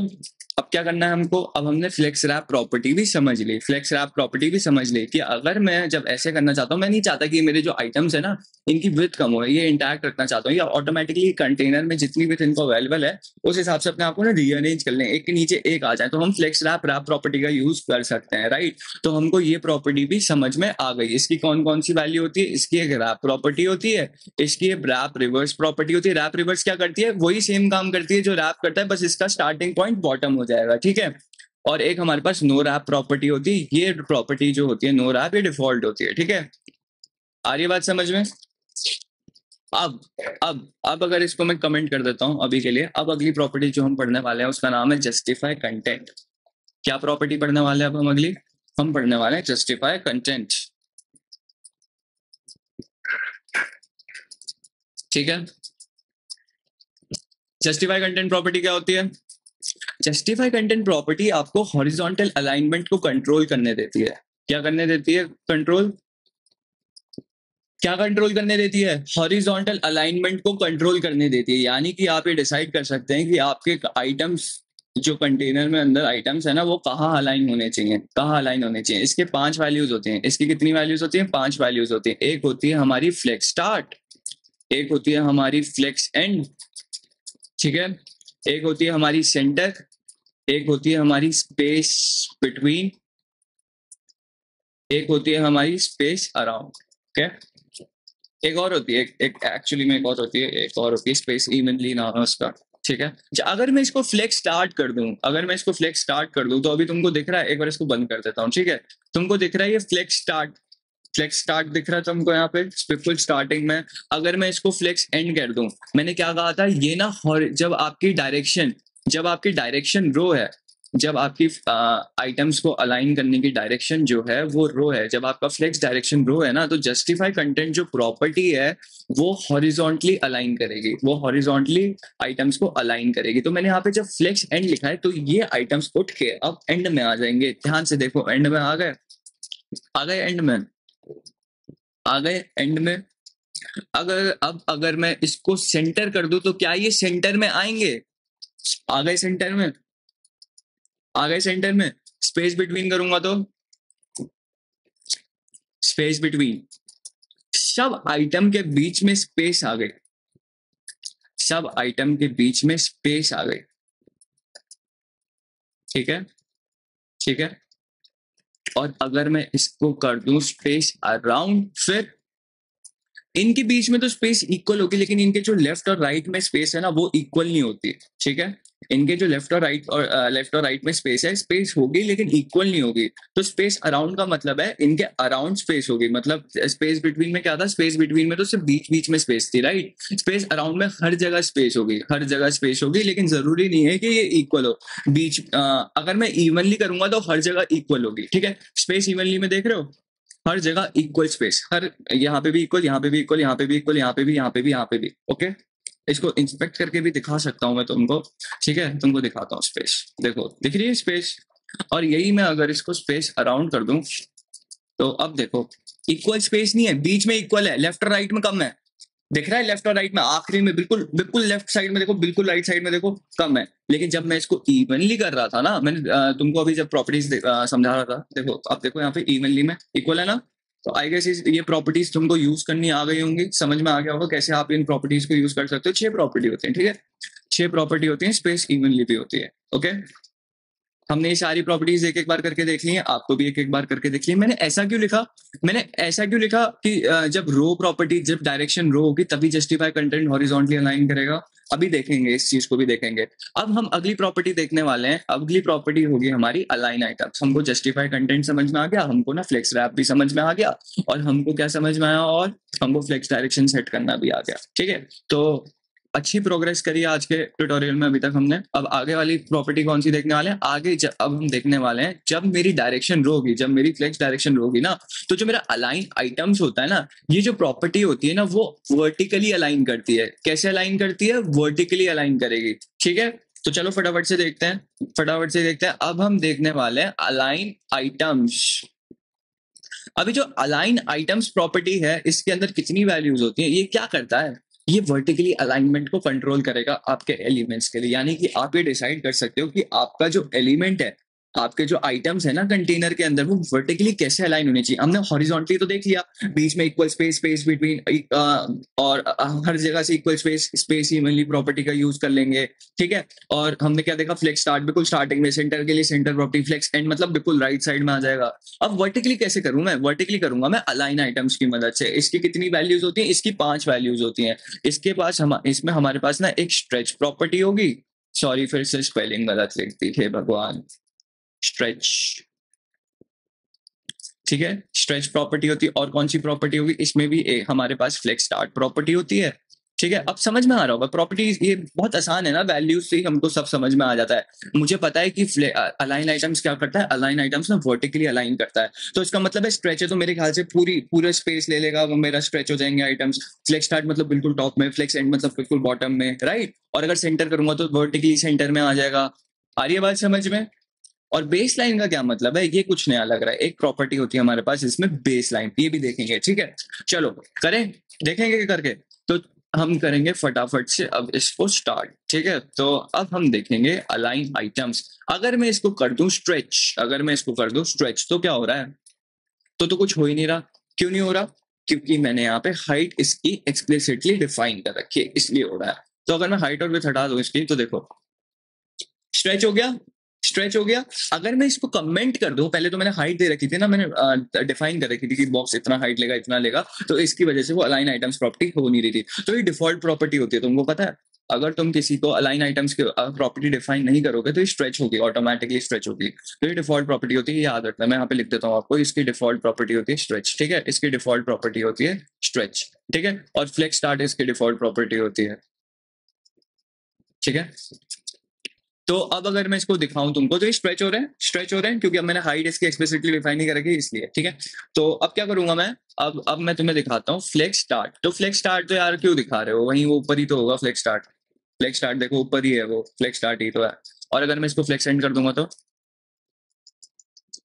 अब क्या करना है हमको, अब हमने फ्लेक्स रैप प्रॉपर्टी भी समझ ली, फ्लेक्स रैप प्रॉपर्टी भी समझ ली कि अगर मैं जब ऐसे करना चाहता हूँ, मैं नहीं चाहता कि मेरे जो आइटम्स है ना इनकी विड्थ कम हो, ये इंटैक्ट रखना चाहता हूँ, या ऑटोमेटिकली कंटेनर में जितनी विड्थ इनको अवेलेबल है उस हिसाब से अपने आप को ना रीअरेंज कर लें, एक के नीचे एक आ जाए, तो हम फ्लेक्स रैप प्रॉपर्टी का यूज कर सकते हैं, राइट। तो हमको ये प्रॉपर्टी भी समझ में आ गई। इसकी कौन कौन सी वैल्यू होती है, इसकी एक रैप प्रॉपर्टी होती है, इसकी एक रैप रिवर्स प्रॉपर्टी होती है। रैप रिवर्स क्या करती है, वही सेम काम करती है जो रैप करता है, बस इसका स्टार्टिंग पॉइंट बॉटम हो जाएगा, ठीक है। और एक हमारे पास नो रैप प्रॉपर्टी होती है, ये प्रॉपर्टी जो होती है नो रैप, ये डिफॉल्ट होती है, ठीक है। आ रही है बात समझ में? अब अब अगर इसको मैं कमेंट कर देता हूं अभी के लिए, अब अगली प्रॉपर्टी जो हम पढ़ने वाले हैं उसका नाम है जस्टिफाई कंटेंट। क्या प्रॉपर्टी पढ़ने वाले हैं अब हम अगली? हम पढ़ने वाले हैं जस्टिफाई कंटेंट, ठीक है। जस्टिफाई कंटेंट प्रॉपर्टी क्या होती है? जस्टिफाई कंटेंट प्रॉपर्टी आपको हॉरिजॉन्टल अलाइनमेंट को कंट्रोल करने देती है। क्या करने देती है? कंट्रोल। क्या कंट्रोल करने देती है? हॉरिजॉन्टल अलाइनमेंट को कंट्रोल करने देती है। यानी कि आप ये डिसाइड कर सकते हैं कि आपके आइटम्स जो कंटेनर में अंदर आइटम्स है ना वो कहाँ अलाइन होने चाहिए, कहाँ अलाइन होने चाहिए। इसके 5 वैल्यूज होती हैं। इसकी कितनी वैल्यूज होती हैं? 5 वैल्यूज होती हैं। एक होती है हमारी फ्लेक्स स्टार्ट, एक होती है हमारी फ्लेक्स एंड, ठीक है, एक होती है हमारी सेंटर, एक होती है हमारी स्पेस बिटवीन, एक होती है हमारी स्पेस अराउंड, ओके। एक और होती है, एक एक्चुअली में एक और होती है, एक और होती है स्पेस इवनली नाम है उसका, ठीक है। अगर मैं इसको फ्लेक्स स्टार्ट कर दूं, अगर मैं इसको फ्लेक्स स्टार्ट कर दूं तो अभी तुमको दिख रहा है, एक बार इसको बंद कर देता हूँ, ठीक है। तुमको दिख रहा है ये फ्लेक्स स्टार्ट, फ्लेक्स स्टार्ट दिख रहा है तुमको यहाँ पे बिल्कुल स्टार्टिंग में। अगर मैं इसको फ्लेक्स एंड कर दूं, मैंने क्या कहा था, ये ना जब आपकी डायरेक्शन रो है, जब आपकी आइटम्स को अलाइन करने की डायरेक्शन जो है वो रो है, जब आपका फ्लेक्स डायरेक्शन रो है ना, तो जस्टिफाई कंटेंट जो प्रॉपर्टी है वो हॉरिजॉन्टली अलाइन करेगी, वो हॉरिजॉन्टली आइटम्स को अलाइन करेगी। तो मैंने यहाँ पे जब फ्लेक्स एंड लिखा है तो ये आइटम्स उठ के अब एंड में आ जाएंगे। ध्यान से देखो, एंड में आ गए, आ गए एंड में, आ गए एंड में। अगर मैं इसको सेंटर कर दूं तो क्या ये सेंटर में आएंगे? आ गए सेंटर में, आ गए सेंटर में। स्पेस बिटवीन करूंगा तो स्पेस बिटवीन, सब आइटम के बीच में स्पेस आ गई, सब आइटम के बीच में स्पेस आ गई, ठीक है, ठीक है। और अगर मैं इसको कर दूं स्पेस अराउंड, फिर इनके बीच में तो स्पेस इक्वल होगी, लेकिन इनके जो लेफ्ट और राइट में स्पेस है ना वो इक्वल नहीं होती, ठीक है। इनके जो लेफ्ट और राइट में स्पेस है, स्पेस होगी लेकिन इक्वल नहीं होगी। तो स्पेस अराउंड का मतलब है इनके अराउंड स्पेस होगी, मतलब स्पेस बिटवीन में क्या था, स्पेस बिटवीन में तो सिर्फ बीच बीच में स्पेस थी, राइट। स्पेस अराउंड में हर जगह स्पेस होगी, हर जगह स्पेस होगी, लेकिन जरूरी नहीं है कि ये इक्वल हो। अगर मैं इवनली करूंगा तो हर जगह इक्वल होगी, ठीक है। स्पेस इवनली में देख रहे हो, हर जगह इक्वल स्पेस, हर यहाँ पे भी इक्वल, यहाँ पे भी इक्वल, यहाँ पे भी इक्वल, यहाँ पे भी, यहाँ पे भी, यहाँ पे भी, ओके। इसको इंस्पेक्ट करके भी दिखा सकता हूँ मैं तुमको, ठीक है, तुमको दिखाता हूँ स्पेस। देखो दिख रही है स्पेस, और यही मैं अगर इसको स्पेस अराउंड कर दूं तो अब देखो इक्वल स्पेस नहीं है, बीच में इक्वल है, लेफ्ट और राइट में कम है। दिख रहा है लेफ्ट और राइट में, आखिरी में बिल्कुल बिल्कुल लेफ्ट साइड में देखो, बिल्कुल राइट साइड में देखो कम है। लेकिन जब मैं इसको इवनली कर रहा था ना, मैंने तुमको अभी जब प्रॉपर्टीज समझा रहा था, देखो अब देखो यहाँ पे इवनली में इक्वल है ना। तो आई गेस ये प्रॉपर्टीज तुमको यूज करनी आ गई होंगी, समझ में आ गया होगा कैसे आप इन प्रॉपर्टीज को यूज कर सकते हो। 6 प्रॉपर्टी होती है, ठीक है, 6 प्रॉपर्टी होती है, स्पेस इवनली भी होती है, ओके। हमने ये सारी प्रॉपर्टीज एक एक बार करके देख ली हैं, आपको भी एक एक बार करके देख ली है। मैंने ऐसा क्यों लिखा कि जब रो प्रॉपर्टी, जब डायरेक्शन रो होगी तभी जस्टिफाई कंटेंट हॉरिजॉन्टली अलाइन करेगा। अभी देखेंगे, इस चीज को भी देखेंगे। अब हम अगली प्रॉपर्टी देखने वाले हैं। अगली प्रॉपर्टी होगी हमारी अलाइन आइटम्स। हमको जस्टिफाई कंटेंट समझ में आ गया, हमको ना फ्लेक्स रैप भी समझ में आ गया, और हमको क्या समझ में आया, और हमको फ्लेक्स डायरेक्शन सेट करना भी आ गया, ठीक है। तो अच्छी प्रोग्रेस करी आज के ट्यूटोरियल में अभी तक हमने। अब आगे वाली प्रॉपर्टी कौन सी देखने वाले हैं, अब हम देखने वाले हैं जब मेरी डायरेक्शन रो होगी, जब मेरी फ्लेक्स डायरेक्शन रो होगी ना, तो जो मेरा अलाइन आइटम्स होता है ना, ये जो प्रॉपर्टी होती है ना वो वर्टिकली अलाइन करती है। कैसे अलाइन करती है? वर्टिकली अलाइन करेगी, ठीक है। तो चलो फटाफट से देखते हैं, अब हम देखने वाले हैं अलाइन आइटम्स। अभी जो अलाइन आइटम्स प्रॉपर्टी है इसके अंदर कितनी वैल्यूज होती है, ये क्या करता है, ये वर्टिकली अलाइनमेंट को कंट्रोल करेगा आपके एलिमेंट्स के लिए, यानी कि आप ये डिसाइड कर सकते हो कि आपका जो एलिमेंट है, आपके जो आइटम्स है ना कंटेनर के अंदर, वो वर्टिकली कैसे अलाइन होने चाहिए। हमने हॉरिजॉन्टली तो देख लिया, बीच में इक्वल स्पेस, स्पेस बिटवीन, और हर जगह से equal space, space evenly property का यूज कर लेंगे, ठीक है। और हमने क्या देखा, फ्लेक्स स्टार्ट बिल्कुल स्टार्टिंग में, सेंटर के लिए सेंटर प्रॉपर्टी, फ्लेक्स एंड मतलब बिल्कुल राइट साइड में आ जाएगा। अब वर्टिकली कैसे करूं मैं, वर्टिकली करूंगा मैं अलाइन आइटम्स की मदद से। इसकी कितनी वैल्यूज होती है, इसकी 5 वैल्यूज होती हैं। इसके पास इसमें हमारे पास ना एक स्ट्रेच प्रॉपर्टी होगी, सॉरी फिर से स्पेलिंग गलत लिख दी, हे भगवान, स्ट्रेच, ठीक है, स्ट्रेच प्रॉपर्टी होती है। और कौन सी प्रॉपर्टी होगी, इसमें भी हमारे पास फ्लेक्स स्टार्ट प्रॉपर्टी होती है, ठीक है। अब समझ में आ रहा होगा, प्रॉपर्टीज ये बहुत आसान है ना, वैल्यूज से ही हमको सब समझ में आ जाता है। मुझे पता है कि अलाइन आइटम्स क्या करता है, अलाइन आइटम्स ना वर्टिकली अलाइन करता है, तो इसका मतलब है स्ट्रेच है, तो मेरे ख्याल से पूरा स्पेस ले लेगा, वो मेरा स्ट्रेच हो जाएंगे आइटम्स। फ्लेक्स स्टार्ट मतलब बिल्कुल टॉप में, फ्लेक्स एंड मतलब बिल्कुल बॉटम में, राइट। और अगर सेंटर करूंगा तो वर्टिकली सेंटर में आ जाएगा। आ रही है बात समझ में। और बेस लाइन का क्या मतलब है, ये कुछ नया लग रहा है, एक प्रॉपर्टी होती है हमारे पास इसमें बेस लाइन, ये भी देखेंगे, ठीक है। चलो करें, देखेंगे करके। तो हम करेंगे फटाफट से अब इसको स्टार्ट, ठीक है। तो अब हम देखेंगे अलाइन आइटम्स। अगर मैं इसको कर दूं स्ट्रेच, अगर मैं इसको कर दूं स्ट्रेच, तो क्या हो रहा है, तो कुछ हो ही नहीं रहा। क्यों नहीं हो रहा, क्योंकि मैंने यहाँ पे हाइट इसकी एक्सप्लिसिटली डिफाइन कर रखी है, इसलिए हो रहा है। तो अगर मैं हाइट और विड्थ हटा दूं इसकी, तो देखो स्ट्रेच हो गया, स्ट्रेच हो गया। अगर मैं इसको कमेंट कर दूं, पहले तो मैंने हाइट दे रखी थी ना, मैंने डिफाइन कर रखी थी कि बॉक्स इतना हाइट लेगा, इतना लेगा, तो इसकी वजह से वो अलाइन आइटम्स प्रॉपर्टी हो नहीं रही थी। तो ये डिफॉल्ट प्रॉपर्टी होती है, तुमको पता है। अगर तुम किसी को अलाइन आइटम्स की प्रॉपर्टी डिफाइन नहीं करोगे तो ये स्ट्रेच होगी, ऑटोमेटिकली स्ट्रेच होगी। तो ये डिफॉल्ट प्रॉपर्टी होती है, याद रखना। मैं यहाँ पे लिख देता हूँ आपको, इसकी डिफॉल्ट प्रॉपर्टी होती है स्ट्रेच, ठीक है। इसकी डिफॉल्ट प्रॉपर्टी होती है स्ट्रेच, ठीक है। और फ्लेक्स स्टार्ट इसकी डिफॉल्ट प्रॉपर्टी होती है, ठीक है। तो अब अगर मैं इसको दिखाऊं तुमको, तो ये स्ट्रेच हो रहे हैं, स्ट्रेच हो रहे हैं, क्योंकि अब मैंने हाइट इसकी एक्सप्लिसिटली डिफाइन नहीं कर रखी, इसलिए, ठीक है। तो अब क्या करूंगा मैं, अब मैं तुम्हें दिखाता हूँ फ्लेक्स स्टार्ट। तो फ्लेक्स स्टार्ट तो यार क्यों दिखा रहे हो, वहीं वो ऊपर ही तो होगा फ्लेक्स स्टार्ट। फ्लेक्स स्टार्ट देखो ऊपर ही है, वो फ्लेक्स स्टार्ट ही तो है। और अगर मैं इसको फ्लेक्स एंड कर दूंगा, तो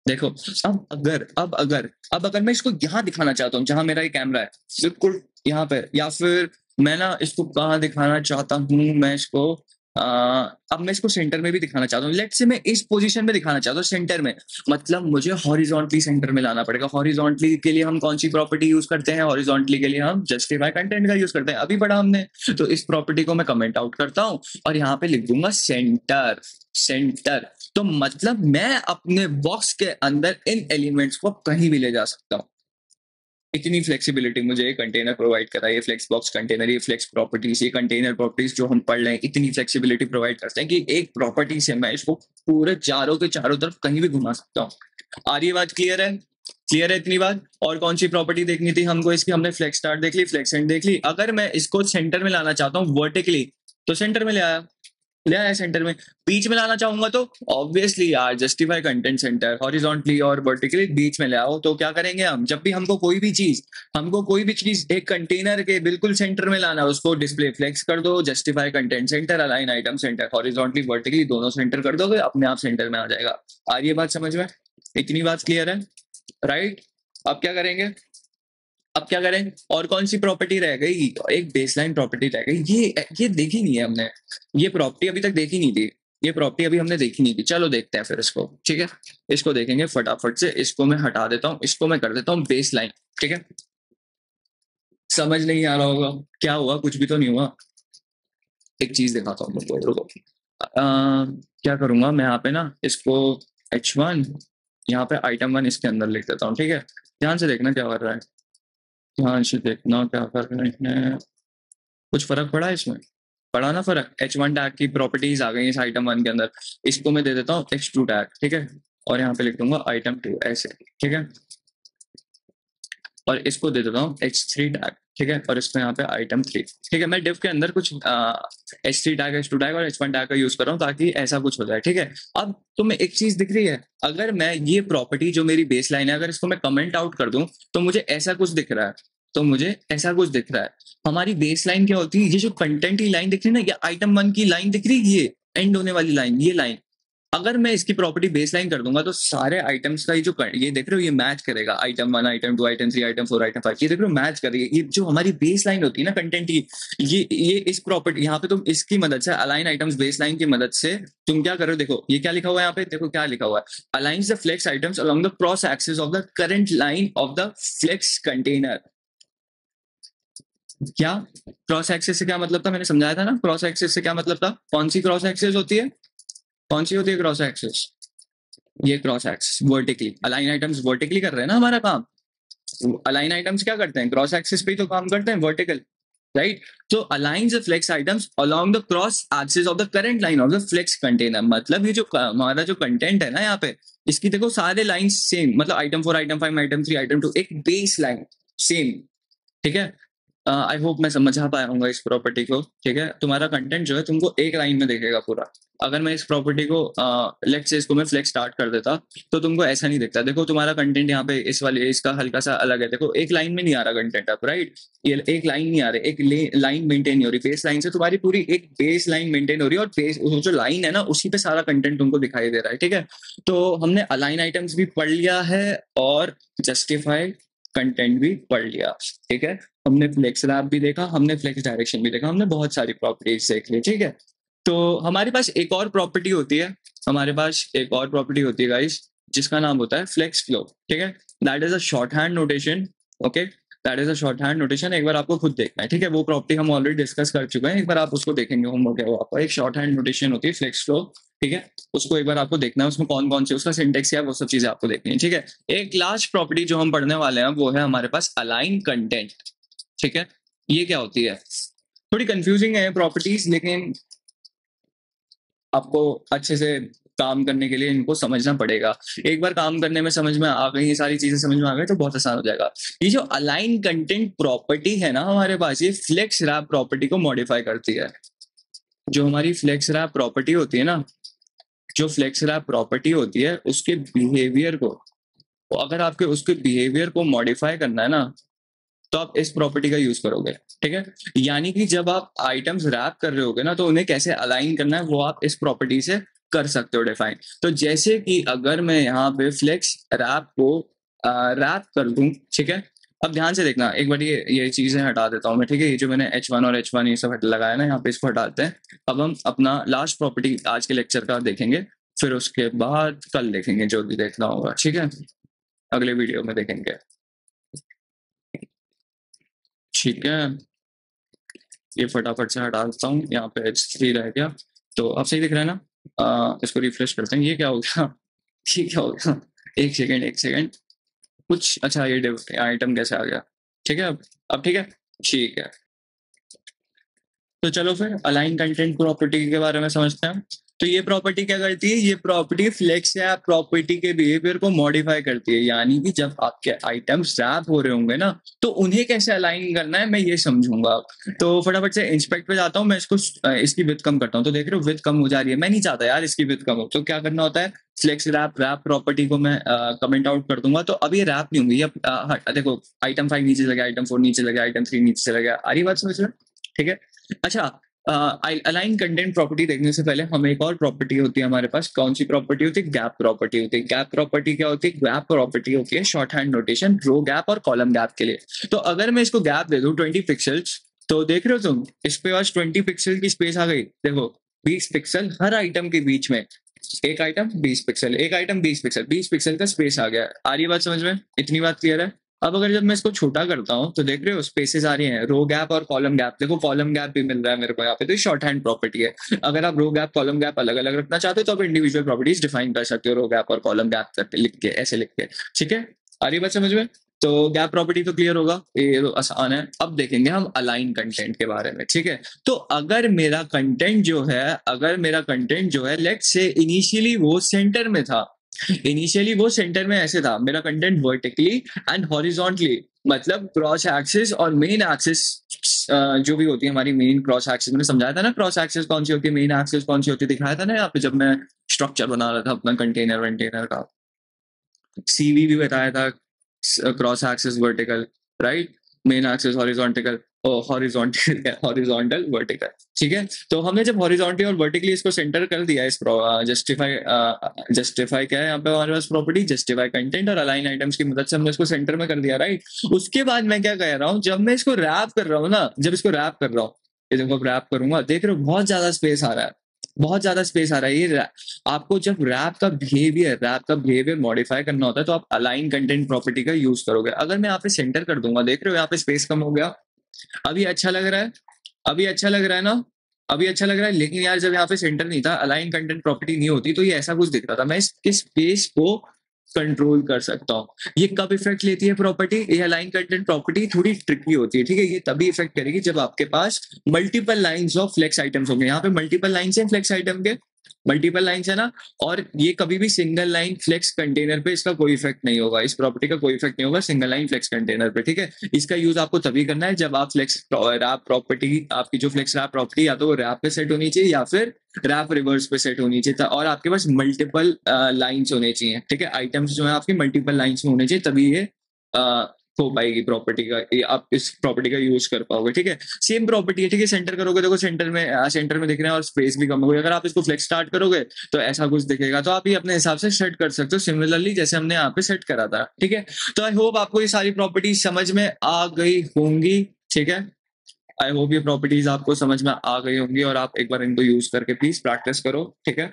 देखो, अब अगर मैं इसको यहाँ दिखाना चाहता हूँ, जहां मेरा ये कैमरा है, बिल्कुल यहाँ पे, या फिर मैं ना इसको कहाँ दिखाना चाहता हूँ, मैं इसको अब मैं इसको सेंटर में भी दिखाना चाहता हूँ। लेट्स से मैं इस पोजीशन में दिखाना चाहता हूँ सेंटर में, मतलब मुझे हॉरिजॉन्टली सेंटर में लाना पड़ेगा। हॉरिजॉन्टली के लिए हम कौन सी प्रॉपर्टी यूज करते हैं, हॉरिजॉन्टली के लिए हम जस्टिफाई कंटेंट का यूज करते हैं, अभी पढ़ा हमने। तो इस प्रॉपर्टी को मैं कमेंट आउट करता हूँ और यहाँ पे लिख दूंगा सेंटर, सेंटर। तो मतलब मैं अपने बॉक्स के अंदर इन एलिमेंट्स को कहीं भी ले जा सकता हूँ। इतनी फ्लेक्सिबिलिटी मुझे कंटेनर प्रोवाइड करा है, ये फ्लेक्स बॉक्स कंटेनर, ये फ्लेक्स प्रॉपर्टीज, ये कंटेनर प्रॉपर्टीज जो हम पढ़ रहे हैं, इतनी फ्लेक्सिबिलिटी प्रोवाइड करते हैं कि एक प्रॉपर्टी से मैं इसको पूरे चारों के चारों तरफ कहीं भी घुमा सकता हूँ। आ रही बात, क्लियर है, क्लियर है इतनी बात। और कौन सी प्रॉपर्टी देखनी थी हमको इसकी, हमने फ्लेक्स स्टार्ट देख ली, फ्लेक्स एंड देख ली। अगर मैं इसको सेंटर में लाना चाहता हूँ वर्टिकली, तो सेंटर में ले आया सेंटर में। बीच में लाना चाहूंगा तो ऑब्वियसली यार जस्टिफाई कंटेंट सेंटर, हॉरिजॉन्टली और वर्टिकली बीच में ले आओ। तो क्या करेंगे हम, जब भी हमको कोई भी चीज एक कंटेनर के बिल्कुल सेंटर में लाना है, उसको डिस्प्ले फ्लेक्स कर दो, justify content centre, align item centre, horizontally vertically दोनों सेंटर कर दोगे, अपने आप सेंटर में आ जाएगा। आ रही है बात समझ में, इतनी बात क्लियर है, राइट। अब क्या करेंगे, अब क्या करें, और कौन सी प्रॉपर्टी रह गई, एक बेसलाइन प्रॉपर्टी रह गई, ये देखी नहीं है हमने, ये प्रॉपर्टी अभी तक देखी नहीं थी, ये प्रॉपर्टी अभी हमने देखी नहीं थी। चलो देखते हैं फिर इसको, ठीक है। इसको देखेंगे फटाफट से, इसको मैं हटा देता हूँ, इसको मैं कर देता हूँ बेस लाइन, ठीक है। समझ नहीं आ रहा होगा क्या हुआ, कुछ भी तो नहीं हुआ। एक चीज दिखाता हूँ तुमको, रुको। क्या करूंगा मैं यहाँ पे ना, इसको H1, यहाँ पे आइटम 1 इसके अंदर लिख देता हूँ, ठीक है। ध्यान से देखना क्या कर रहा है, ध्यान से देखना क्या कर रहे हैं। कुछ फर्क पड़ा है इसमें, पड़ा ना फर्क। H1 टैग की प्रॉपर्टीज आ गई इस आइटम 1 के अंदर, इसको मैं दे देता हूँ H2 टैग, ठीक है। और यहाँ पे लिख दूंगा आइटम 2 ऐसे, ठीक है। और इसको दे देता हूँ H3 टैग, ठीक है। और इसको यहाँ पे आइटम 3, ठीक है। मैं डिव के अंदर कुछ H3 टैग, H2 टैग और H1 टैग का यूज कर रहा हूँ ताकि ऐसा कुछ हो जाए, ठीक है। अब तुम्हें एक चीज दिख रही है, अगर मैं ये प्रॉपर्टी जो मेरी बेस लाइन है, अगर इसको मैं कमेंट आउट कर दूं, तो मुझे ऐसा कुछ दिख रहा है, तो मुझे ऐसा कुछ दिख रहा है। हमारी बेस लाइन क्या होती है, ये जो कंटेंट की लाइन दिख रही है ना, ये आइटम 1 की लाइन दिख रही है, ये एंड होने वाली लाइन, ये लाइन अगर मैं इसकी प्रॉपर्टी बेसलाइन कर दूंगा तो सारे आइटम्स का ये देख रहे हो, ये मैच करेगा, item 1, item 2, item 3, item 4, item 5, ये देख रहे हो मैच करेगी। ये जो हमारी बेसलाइन होती है ना कंटेंट की, ये इस प्रॉपर्टी यहाँ पे तुम इसकी मदद से, अलाइन आइटम्स बेसलाइन की मदद से तुम क्या करो, देखो ये क्या लिखा हुआ है यहाँ पे, देखो क्या लिखा हुआ है, aligns the flex items along the cross axis of the current line of the flex container. क्या क्रॉस एक्सिस से क्या मतलब था, मैंने समझाया था ना, क्रॉस एक्सिस से क्या मतलब था, कौन सी क्रॉस एक्सिस होती है, कौन सी होती है क्रॉस एक्सिस, ये cross axis vertically, align items vertically कर रहे हैं ना हमारा काम, अलाइन आइटम्स क्या करते हैं, क्रॉस एक्सिस पे ही तो काम करते हैं, वर्टिकल, राइट। तो aligns the flex items along the cross axis of the current line of the flex container, मतलब ये जो हमारा जो कंटेंट है ना यहाँ पे, इसकी देखो सारे लाइंस सेम, मतलब आइटम 4, आइटम 5, आइटम 3, आइटम 2, एक बेस लाइन सेम, ठीक है। आई होप मैं समझा पाया हूँ इस प्रॉपर्टी को, ठीक है। तुम्हारा कंटेंट जो है तुमको एक लाइन में दिखेगा पूरा। अगर मैं इस प्रॉपर्टी को लेट्स से इसको मैं फ्लेक्स स्टार्ट कर देता तो तुमको ऐसा नहीं दिखता, देखो तुम्हारा कंटेंट यहाँ पे इस वाले इसका हल्का सा अलग है, देखो एक लाइन में नहीं आ रहा कंटेंट अब, राइट, ये एक लाइन नहीं आ रही, एक लाइन मेंटेन नहीं हो रही, बेस लाइन से तुम्हारी पूरी एक बेस लाइन मेंटेन हो रही है, और बेस जो लाइन है ना उसी पे सारा कंटेंट तुमको दिखाई दे रहा है, ठीक है। तो हमने अलाइन आइटम्स भी पढ़ लिया है और जस्टिफाइड कंटेंट भी पढ़ लिया, ठीक है। हमने फ्लेक्स रैप भी देखा, हमने फ्लेक्स डायरेक्शन भी देखा, हमने बहुत सारी प्रॉपर्टीज देख ली, ठीक है। तो हमारे पास एक और प्रॉपर्टी होती है, हमारे पास एक और प्रॉपर्टी होती है गाइस, जिसका नाम होता है फ्लेक्स फ्लो, ठीक है। That is a short hand notation, okay, that is a short hand notation, एक बार आपको खुद देखना है, ठीक है। वो प्रॉपर्टी हम ऑलरेडी डिस्कस कर चुके हैं, एक बार आप उसको देखेंगे होमवर्क है वो आपका, एक शॉर्ट हैंड नोटेशन होती है फ्लेक्स फ्लो, ठीक है। उसको एक बार आपको देखना है, उसमें कौन कौन से उसका सिंटेक्स है वो सब चीजें आपको देखनी है, ठीक है। एक लास्ट प्रॉपर्टी जो हम पढ़ने वाले हैं वो है हमारे पास अलाइन कंटेंट, ठीक है। ये क्या होती है, थोड़ी कंफ्यूजिंग है प्रॉपर्टीज, लेकिन आपको अच्छे से काम करने के लिए इनको समझना पड़ेगा। एक बार काम करने में समझ में आ गई, ये सारी चीजें समझ में आ गई तो बहुत आसान हो जाएगा। ये जो अलाइन कंटेंट प्रॉपर्टी है ना हमारे पास, ये फ्लेक्स रैप प्रॉपर्टी को मॉडिफाई करती है। जो हमारी फ्लेक्स रैप प्रॉपर्टी होती है ना, जो फ्लेक्स रैप प्रॉपर्टी होती है उसके बिहेवियर को, तो अगर आपके उसके बिहेवियर को मॉडिफाई करना है ना तो आप इस प्रॉपर्टी का यूज करोगे, ठीक है। यानी कि जब आप आइटम्स रैप कर रहे होगे ना तो उन्हें कैसे अलाइन करना है वो आप इस प्रॉपर्टी से कर सकते हो डिफाइन। तो जैसे कि अगर मैं यहाँ पे फ्लेक्स रैप को रैप कर दूं, ठीक है। अब ध्यान से देखना एक बार, ये चीजें हटा देता हूँ मैं, ठीक है। ये जो मैंने H1 और H1 ये सब हट लगाया ना यहाँ पे, इसको हटाते हैं। अब हम अपना लास्ट प्रॉपर्टी आज के लेक्चर का देखेंगे, फिर उसके बाद कल देखेंगे जो भी देखना होगा, ठीक है, अगले वीडियो में देखेंगे, ठीक है। ये फटाफट से हटा देता हूँ, यहाँ पे H3 रह गया, तो अब सही दिख रहा है ना। इसको रिफ्रेश करते हैं, ये क्या हो गया ये क्या हो गया, एक सेकेंड एक सेकेंड, कुछ अच्छा ये आइटम कैसे आ गया, ठीक है। अब ठीक है, ठीक है। तो चलो फिर अलाइन कंटेंट प्रॉपर्टी के बारे में समझते हैं। तो ये प्रॉपर्टी क्या करती है, ये प्रॉपर्टी फ्लेक्स या प्रॉपर्टी के बिहेवियर को मॉडिफाई करती है। यानी कि जब आपके आइटम्स रैप हो रहे होंगे ना तो उन्हें कैसे अलाइन करना है मैं ये समझूंगा। तो फटाफट से इंस्पेक्ट पे जाता हूँ मैं, इसको इसकी विड्थ कम करता हूँ। तो देख रहे हो विड्थ कम हो जा रही है, मैं नहीं चाहता यार इसकी विड्थ कम हो, तो क्या करना होता है, फ्लेक्स रैप प्रॉपर्टी को मैं कमेंट आउट कर दूंगा। तो अब ये रैप नहीं होंगी, अब देखो आइटम 5 नीचे लगे, आइटम 4 नीचे लगे, आइटम 3 नीचे चला गया, आ रही बात समझ में, ठीक है। अच्छा, अलाइन कंटेंट प्रॉपर्टी देखने से पहले हम एक और प्रॉपर्टी होती है हमारे पास, कौन सी प्रॉपर्टी होती है, गैप प्रॉपर्टी होती है। गैप प्रॉपर्टी क्या होती है, गैप प्रॉपर्टी होती है शॉर्ट हैंड नोटेशन रो गैप और कॉलम गैप के लिए। तो अगर मैं इसको गैप दे दूं 20 पिक्सल्स, तो देख रहे हो तुम इस पे आज 20 पिक्सल की स्पेस आ गई, देखो 20 पिक्सल हर आइटम के बीच में, एक आइटम 20 पिक्सल, एक आइटम 20 पिक्सल, 20 पिक्सल का स्पेस आ गया। आ रही बात समझ में, इतनी बात क्लियर है। अब अगर जब मैं इसको छोटा करता हूँ तो देख रहे हो स्पेसेस आ रही हैं, रो गैप और कॉलम गैप, देखो कॉलम गैप भी मिल रहा है मेरे को यहाँ पे, तो ये शॉर्ट हैंड प्रॉपर्टी है। अगर आप रो गैप कॉलम गैप अलग अलग रखना चाहते हो तो आप इंडिविजुअल प्रॉपर्टीज डिफाइन कर सकते हो, रो गैप और कॉलम गैप लिख के, ऐसे लिख के, ठीक है। आ रही बात समझ में। तो गैप प्रॉपर्टी तो क्लियर होगा, ये तो आसान है। अब देखेंगे हम अलाइन कंटेंट के बारे में, ठीक है। तो अगर मेरा कंटेंट जो है, अगर मेरा कंटेंट जो है लेट्स से इनिशियली वो सेंटर में था, इनिशियली वो सेंटर में ऐसे था, मेरा कंटेंट वर्टिकली एंड हॉरिजॉन्टली, मतलब क्रॉस एक्सिस और मेन एक्सिस जो भी होती है हमारी मेन क्रॉस एक्सिस, मैंने समझाया था ना क्रॉस एक्सिस कौन सी होती है, मेन एक्सिस कौन सी होती है, दिखाया था ना यहाँ पे जब मैं स्ट्रक्चर बना रहा था अपना कंटेनर का, सीवी भी बताया था, cross axis vertical, right, main axis horizontal, horizontal horizontal vertical, ठीक है। तो हमने जब हॉरिजॉन्टली और वर्टिकली इसको सेंटर कर दिया, इस जस्टिफाई क्या है यहाँ पे हमारे पास प्रॉपर्टी, जस्टिफाई कंटेंट और अलाइन आइटम्स की मदद से हमने इसको सेंटर में कर दिया, राइट। उसके बाद मैं क्या कह रहा हूँ, जब मैं इसको रैप कर रहा हूँ ना, जब इसको रैप कर रहा हूँ, ये देखो रैप करूंगा, देख रहे हो बहुत ज्यादा स्पेस आ रहा है, बहुत ज्यादा स्पेस आ रहा है। ये आपको जब रैप का बिहेवियर मॉडिफाई करना होता है तो आप अलाइन कंटेंट प्रॉपर्टी का यूज करोगे। अगर मैं यहाँ पे सेंटर कर दूंगा, देख रहे हो यहाँ पे स्पेस कम हो गया, अभी अच्छा लग रहा है, अभी अच्छा लग रहा है ना, अभी अच्छा लग रहा है। लेकिन यार जब यहाँ पे सेंटर नहीं था, अलाइन कंटेंट प्रॉपर्टी नहीं होती, तो ये ऐसा कुछ दिख रहा था। मैं इसके स्पेस को कंट्रोल कर सकता हूँ। ये कब इफेक्ट लेती है प्रॉपर्टी, ये अलाइन कंटेंट प्रॉपर्टी थोड़ी ट्रिकी होती है, ठीक है। ये तभी इफेक्ट करेगी जब आपके पास multiple lines of flex items होंगे। यहाँ पे मल्टीपल लाइंस है फ्लेक्स आइटम के, मल्टीपल लाइंस है ना, और ये कभी भी सिंगल लाइन फ्लेक्स कंटेनर पे इसका कोई इफेक्ट नहीं होगा, इस प्रॉपर्टी का कोई इफेक्ट नहीं होगा सिंगल लाइन फ्लेक्स कंटेनर पे, ठीक है। इसका यूज आपको तभी करना है जब आप फ्लेक्स रैप प्रॉपर्टी, आपकी जो फ्लेक्स रैप प्रॉपर्टी या तो वो रैप पे सेट होनी चाहिए या फिर रैप रिवर्स पे सेट होनी चाहिए, और आपके पास मल्टीपल लाइंस होने चाहिए, ठीक है। आइटम्स जो है आपकी मल्टीपल लाइंस में होने चाहिए, तभी ये हो पाएगी प्रॉपर्टी का, ये आप इस प्रॉपर्टी का यूज कर पाओगे, ठीक है। सेम प्रॉपर्टी है, ठीक है। सेंटर करोगे, देखो सेंटर में दिख रहे हैं और स्पेस भी कम हो गई। अगर आप इसको फ्लेक्स स्टार्ट करोगे तो ऐसा कुछ दिखेगा, तो आप ये अपने हिसाब से सेट कर सकते हो सिमिलरली जैसे हमने यहाँ पे सेट करा था, ठीक है। तो आई होप आपको ये सारी प्रॉपर्टीज समझ में आ गई होंगी, ठीक है। आई होप ये प्रॉपर्टीज आपको समझ में आ गई होंगी और आप एक बार इनको यूज करके प्लीज प्रैक्टिस करो, ठीक है।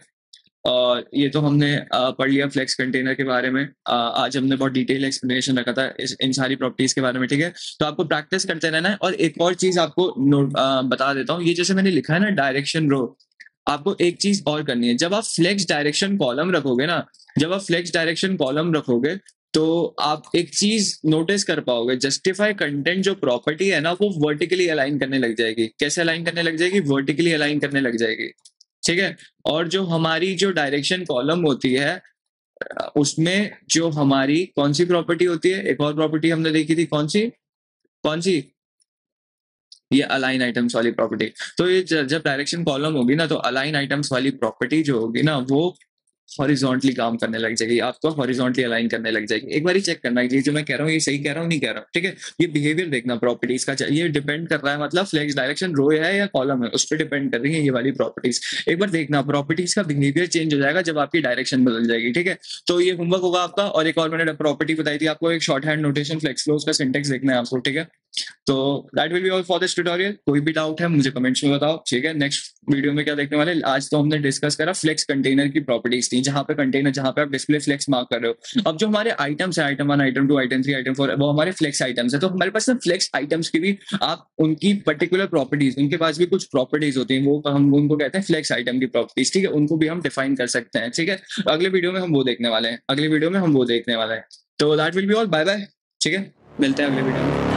और ये तो हमने पढ़ लिया फ्लेक्स कंटेनर के बारे में। आज हमने बहुत डिटेल एक्सप्लेनेशन रखा था इन सारी प्रॉपर्टीज के बारे में, ठीक है। तो आपको प्रैक्टिस करते रहना है। और एक और चीज आपको बता देता हूँ, ये जैसे मैंने लिखा है ना डायरेक्शन रो, आपको एक चीज और करनी है। जब आप फ्लेक्स डायरेक्शन कॉलम रखोगे ना, जब आप फ्लेक्स डायरेक्शन कॉलम रखोगे तो आप एक चीज नोटिस कर पाओगे, जस्टिफाई कंटेंट जो प्रॉपर्टी है ना, वो वर्टिकली अलाइन करने लग जाएगी। कैसे अलाइन करने लग जाएगी, वर्टिकली अलाइन करने लग जाएगी, ठीक है। और जो हमारी जो डायरेक्शन कॉलम होती है, उसमें जो हमारी कौन सी प्रॉपर्टी होती है, एक और प्रॉपर्टी हमने देखी थी, कौन सी कौन सी, ये अलाइन आइटम्स वाली प्रॉपर्टी। तो ये जब डायरेक्शन कॉलम होगी ना, तो अलाइन आइटम्स वाली प्रॉपर्टी जो होगी ना, वो हॉरिजॉन्टली काम करने लग जाएगी, आपको हॉरिजॉन्टली अलाइन करने लग जाएगी। एक बार ही चेक करना है जो मैं कह रहा हूँ ये सही कह रहा हूँ नहीं कह रहा हूँ, ठीक है। ये बिहेवियर देखना प्रॉपर्टीज का, ये डिपेंड कर रहा है, मतलब फ्लेक्स डायरेक्शन रो है या कॉलम है, उस पर डिपेंड कर रही है ये वाली प्रॉपर्टीज। एक बार देखना प्रॉपर्टीज का बिहेवियर चेंज हो जाएगा जब आपकी डायरेक्शन बदल जाएगी, ठीक है। तो ये होमवर्क होगा आपका। और एक और मैंने प्रॉपर्टी बताई थी आपको, एक short hand notation flex flows का सिंटेक्स देखना है आपको, ठीक है। तो that will be all for this tutorial. कोई भी डाउट है मुझे कमेंट्स में बताओ, ठीक है। नेक्स्ट वीडियो में क्या देखने वाले, आज तो हमने डिस्कस करा फ्लेक्स कंटेनर की प्रॉपर्टीज थी, जहां पे कंटेनर, जहां पे आप डिस्प्ले फ्लेक्स मार्क कर रहे हो। अब जो हमारे आइटम्स है, आइटम 1, आइटम 2, आइटम 3, आइटम 4, वो हमारे फ्लेक्स आइटम्स है। तो हमारे पास ना फ्लेक्स आइटम्स की भी आप उनकी पर्टिकुलर प्रॉपर्टीज, उनके पास भी कुछ प्रॉपर्टीज होती हैं, वो हम उनको कहते हैं फ्लेक्स आइटम की प्रॉपर्टीज, ठीक है। उनको भी हम डिफाइन कर सकते हैं, ठीक है। अगले वीडियो में हम वो देखने वाले हैं, अगले वीडियो में हम वो देखने वाले हैं। तो that will be all, bye bye, ठीक है। मिलते हैं अगले वीडियो में।